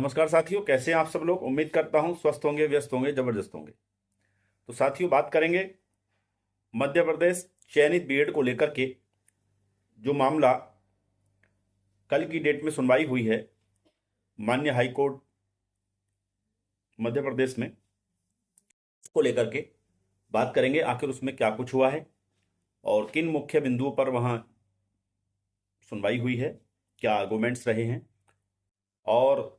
नमस्कार साथियों, कैसे हैं आप सब लोग। उम्मीद करता हूं स्वस्थ होंगे, व्यस्त होंगे, जबरदस्त होंगे। तो साथियों, बात करेंगे मध्य प्रदेश चयनित बीएड को लेकर के जो मामला कल की डेट में सुनवाई हुई है माननीय हाई कोर्ट मध्य प्रदेश में, को लेकर के बात करेंगे। आखिर उसमें क्या कुछ हुआ है और किन मुख्य बिंदुओं पर वहां सुनवाई हुई है, क्या आर्गुमेंट्स रहे हैं और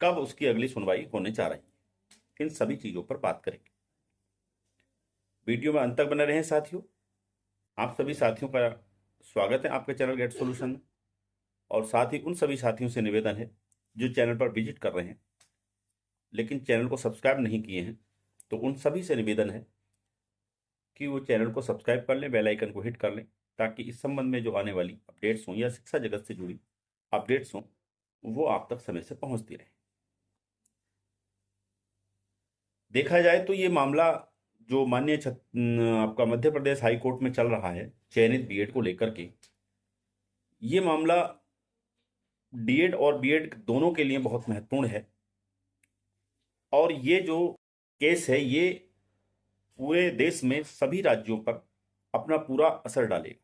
कब उसकी अगली सुनवाई होने जा रही है। इन सभी चीजों पर बात करेंगे। वीडियो में अंत तक बने रहें साथियों। आप सभी साथियों का स्वागत है आपके चैनल गेट सॉल्यूशन में, और साथ ही उन सभी साथियों से निवेदन है जो चैनल पर विजिट कर रहे हैं लेकिन चैनल को सब्सक्राइब नहीं किए हैं, तो उन सभी से निवेदन है कि वो चैनल को सब्सक्राइब कर लें, बेल आइकन को हिट कर लें, ताकि इस संबंध में जो आने वाली अपडेट्स हों या शिक्षा जगत से जुड़ी अपडेट्स हों वो आप तक समय से पहुंचती रहे। देखा जाए तो ये मामला जो माननीय आपका मध्य प्रदेश हाई कोर्ट में चल रहा है चयनित बीएड को लेकर के, ये मामला डीएड और बीएड दोनों के लिए बहुत महत्वपूर्ण है और ये जो केस है ये पूरे देश में सभी राज्यों पर अपना पूरा असर डालेगा।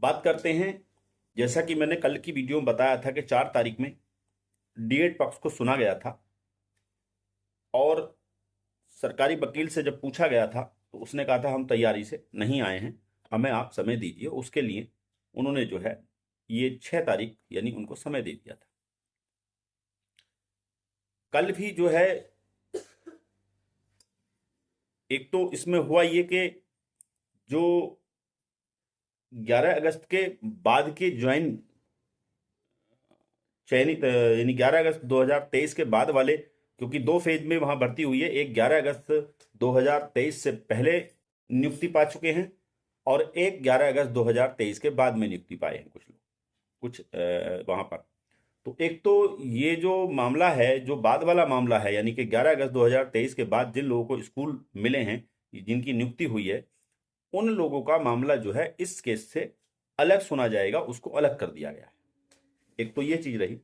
बात करते हैं, जैसा कि मैंने कल की वीडियो में बताया था कि 4 तारीख में डीएड पक्ष को सुना गया था और सरकारी वकील से जब पूछा गया था तो उसने कहा था हम तैयारी से नहीं आए हैं, हमें आप समय दीजिए। उसके लिए उन्होंने जो है ये 6 तारीख यानी उनको समय दे दिया था। कल भी जो है एक तो इसमें हुआ ये कि जो 11 अगस्त के बाद के ज्वाइन चयनित यानी 11 अगस्त 2023 के बाद वाले, क्योंकि 2 फेज में वहां भर्ती हुई है, एक 11 अगस्त 2023 से पहले नियुक्ति पा चुके हैं और एक 11 अगस्त 2023 के बाद में नियुक्ति पाए हैं कुछ लोग, कुछ वहां पर। तो एक तो ये जो मामला है, जो बाद वाला मामला है, यानी कि 11 अगस्त 2023 के बाद जिन लोगों को स्कूल मिले हैं, जिनकी नियुक्ति हुई है, उन लोगों का मामला जो है इस केस से अलग सुना जाएगा, उसको अलग कर दिया गया है। एक तो ये चीज रही।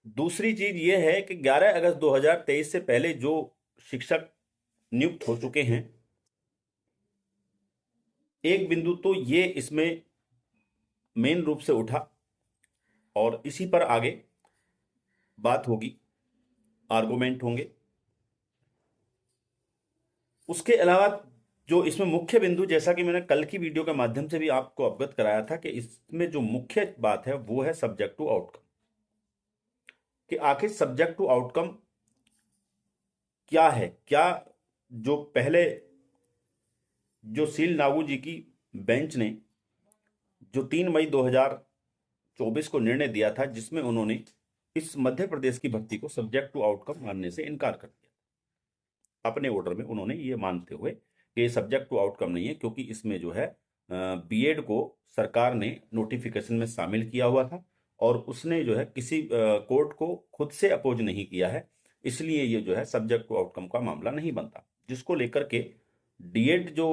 दूसरी चीज ये है कि 11 अगस्त 2023 से पहले जो शिक्षक नियुक्त हो चुके हैं, एक बिंदु तो ये इसमें मेन रूप से उठा और इसी पर आगे बात होगी, आर्गुमेंट होंगे। उसके अलावा जो इसमें मुख्य बिंदु, जैसा कि मैंने कल की वीडियो के माध्यम से भी आपको अवगत कराया था कि इसमें जो मुख्य बात है वो है सब्जेक्ट टू आउटकम, कि आखिर सब्जेक्ट टू आउटकम क्या है। क्या जो पहले जो सील नागू जी की बेंच ने जो 3 मई 2024 को निर्णय दिया था, जिसमें उन्होंने इस मध्य प्रदेश की भर्ती को सब्जेक्ट टू आउटकम मानने से इनकार कर दिया। अपने ऑर्डर में उन्होंने ये मानते हुए कि ये सब्जेक्ट टू आउटकम नहीं है, क्योंकि इसमें जो है बीएड को सरकार ने नोटिफिकेशन में शामिल किया हुआ था और उसने जो है किसी कोर्ट को खुद से अपोज नहीं किया है, इसलिए ये जो है सब्जेक्ट टू आउटकम का मामला नहीं बनता। जिसको लेकर के डीएड जो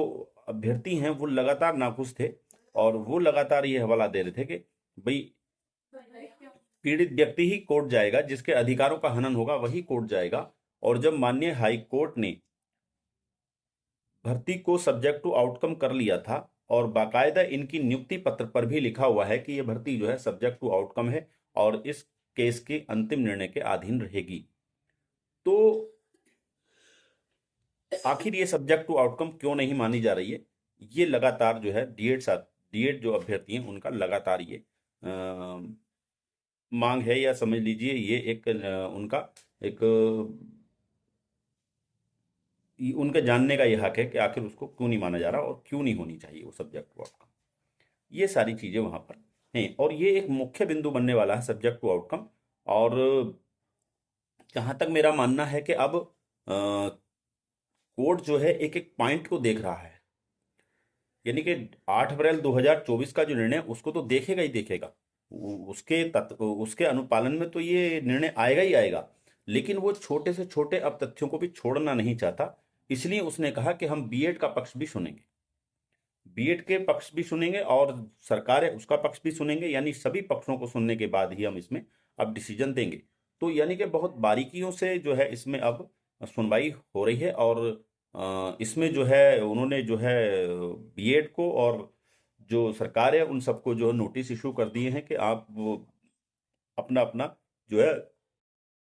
अभ्यर्थी हैं वो लगातार नाखुश थे और वो लगातार ये हवाला दे रहे थे कि भाई पीड़ित व्यक्ति ही कोर्ट जाएगा, जिसके अधिकारों का हनन होगा वही कोर्ट जाएगा। और जब माननीय हाई कोर्ट ने भर्ती को सब्जेक्ट टू आउटकम कर लिया था और बाकायदा इनकी नियुक्ति पत्र पर भी लिखा हुआ है कि यह भर्ती जो है सब्जेक्ट टू आउटकम है और इस केस के अंतिम निर्णय के अधीन रहेगी, तो आखिर ये सब्जेक्ट टू आउटकम क्यों नहीं मानी जा रही है। ये लगातार जो है डीएड जो अभ्यर्थी हैं उनका लगातार ये मांग है, या समझ लीजिए ये एक उनका एक उनके जानने का ये हक है कि आखिर उसको क्यों नहीं माना जा रहा और क्यों नहीं होनी चाहिए वो सब्जेक्ट टू आउटकम। ये सारी चीजें वहां पर हैं और ये एक मुख्य बिंदु बनने वाला है सब्जेक्ट टू आउटकम। और जहां तक मेरा मानना है कि अब कोर्ट जो है एक एक पॉइंट को देख रहा है, यानी कि 8 अप्रैल 2024 का जो निर्णय उसको तो देखेगा ही देखेगा, उसके अनुपालन में तो ये निर्णय आएगा ही आएगा, लेकिन वो छोटे से छोटे अब तथ्यों को भी छोड़ना नहीं चाहता, इसलिए उसने कहा कि हम बीएड का पक्ष भी सुनेंगे। बीएड के पक्ष भी सुनेंगे और सरकार है उसका पक्ष भी सुनेंगे, यानी सभी पक्षों को सुनने के बाद ही हम इसमें अब डिसीजन देंगे। तो यानी कि बहुत बारीकियों से जो है इसमें अब सुनवाई हो रही है, और इसमें जो है उन्होंने जो है बीएड को और जो सरकार है उन सबको जो नोटिस इशू कर दिए हैं कि आप वो अपना अपना जो है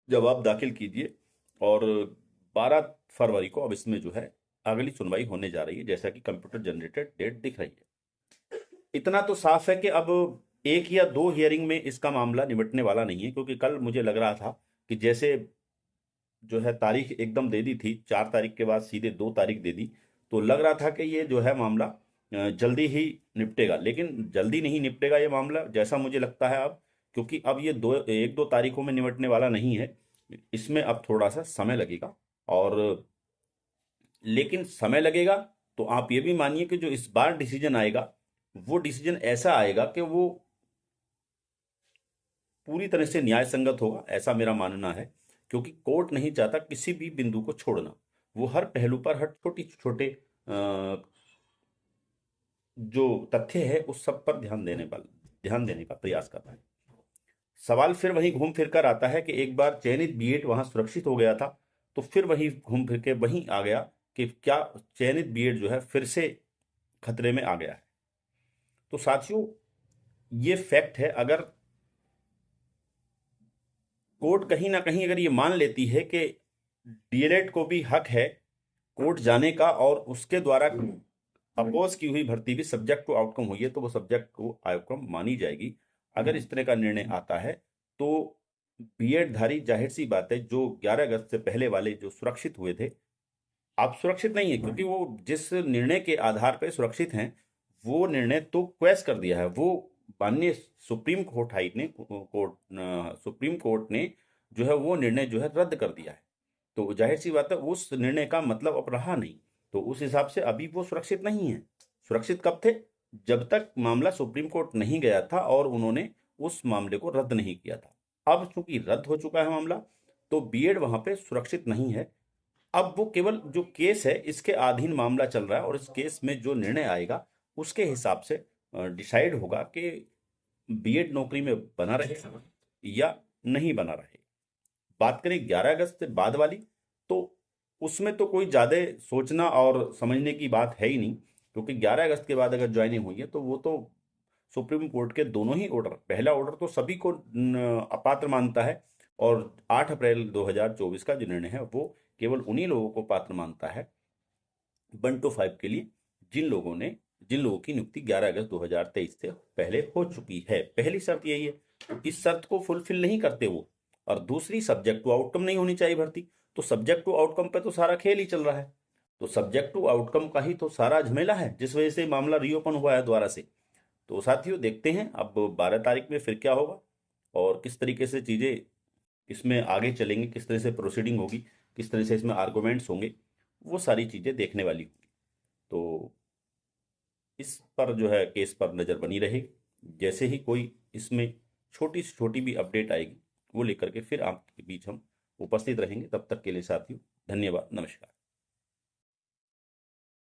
जवाब दाखिल कीजिए, और 12 फरवरी को अब इसमें जो है अगली सुनवाई होने जा रही है, जैसा कि कंप्यूटर जनरेटेड डेट दिख रही है। इतना तो साफ है कि अब एक या दो हियरिंग में इसका मामला निपटने वाला नहीं है, क्योंकि कल मुझे लग रहा था कि जैसे जो है तारीख एकदम दे दी थी, 4 तारीख के बाद सीधे 2 तारीख दे दी, तो लग रहा था कि ये जो है मामला जल्दी ही निपटेगा, लेकिन जल्दी नहीं निपटेगा ये मामला जैसा मुझे लगता है अब, क्योंकि अब ये 1-2 तारीखों में निपटने वाला नहीं है, इसमें अब थोड़ा सा समय लगेगा। और लेकिन समय लगेगा तो आप ये भी मानिए कि जो इस बार डिसीजन आएगा वो डिसीजन ऐसा आएगा कि वो पूरी तरह से न्याय संगत होगा, ऐसा मेरा मानना है, क्योंकि कोर्ट नहीं चाहता किसी भी बिंदु को छोड़ना, वो हर पहलू पर हर छोटे छोटे जो तथ्य है उस सब पर ध्यान देने का प्रयास करता है। सवाल फिर वहीं घूम फिर कर आता है कि एक बार चयनित बीएड वहां सुरक्षित हो गया था, तो फिर वही घूम फिर के वहीं आ गया कि क्या चयनित बीएड जो है फिर से खतरे में आ गया है। तो साथियों ये फैक्ट है, अगर कोर्ट कहीं ना कहीं अगर ये मान लेती है कि डीएलएड को भी हक है कोर्ट जाने का, और उसके द्वारा अपोज की हुई भर्ती भी सब्जेक्ट टू आउटकम हुई है, तो वो सब्जेक्ट टू आउटकम मानी जाएगी। अगर इस तरह का निर्णय आता है तो बीएड धारी जाहिर सी बात है जो 11 अगस्त से पहले वाले जो सुरक्षित हुए थे अब सुरक्षित नहीं है, क्योंकि वो जिस निर्णय के आधार पर सुरक्षित हैं वो निर्णय तो क्वेश कर दिया है, वो माननीय सुप्रीम कोर्ट सुप्रीम कोर्ट ने जो है वो निर्णय जो है रद्द कर दिया है। तो जाहिर सी बात है उस निर्णय का मतलब अब रहा नहीं, तो उस हिसाब से अभी वो सुरक्षित नहीं है। सुरक्षित कब थे? जब तक मामला सुप्रीम कोर्ट नहीं गया था और उन्होंने उस मामले को रद्द नहीं किया था। अब चूंकि रद्द हो चुका है मामला, तो बीएड वहां पे सुरक्षित नहीं है। अब वो केवल जो केस है इसके अधीन मामला चल रहा है, और इस केस में जो निर्णय आएगा उसके हिसाब से डिसाइड होगा कि बीएड नौकरी में बना रहे या नहीं बना रहे। बात करें 11 अगस्त से बाद वाली, तो उसमें तो कोई ज़्यादा सोचना और समझने की बात है ही नहीं, क्योंकि 11 अगस्त के बाद अगर ज्वाइनिंग हुई है तो वो तो सुप्रीम कोर्ट के दोनों ही ऑर्डर, पहला ऑर्डर तो सभी को अपात्र मानता है, और 8 अप्रैल 2024 का जो निर्णय है वो केवल उन्हीं लोगों को पात्र मानता है 1 to 5 के लिए जिन लोगों की नियुक्ति 11 अगस्त 2023 से पहले हो चुकी है। पहली शर्त यही है, तो इस शर्त को फुलफिल नहीं करते वो, और दूसरी सब्जेक्ट टू आउटकम नहीं होनी चाहिए भर्ती, तो सब्जेक्ट टू आउटकम पे तो सारा खेल ही चल रहा है, तो सब्जेक्ट टू आउटकम का ही तो सारा झमेला है जिस वजह से मामला रीओपन हुआ है दोबारा से। तो साथियों देखते हैं अब 12 तारीख में फिर क्या होगा और किस तरीके से चीज़ें इसमें आगे चलेंगी, किस तरह से प्रोसीडिंग होगी, किस तरह से इसमें आर्गूमेंट्स होंगे, वो सारी चीज़ें देखने वाली होंगी। तो इस पर जो है केस पर नज़र बनी रहेगी, जैसे ही कोई इसमें छोटी से छोटी भी अपडेट आएगी वो लेकर के फिर आपके बीच हम उपस्थित रहेंगे। तब तक के लिए साथियों धन्यवाद, नमस्कार।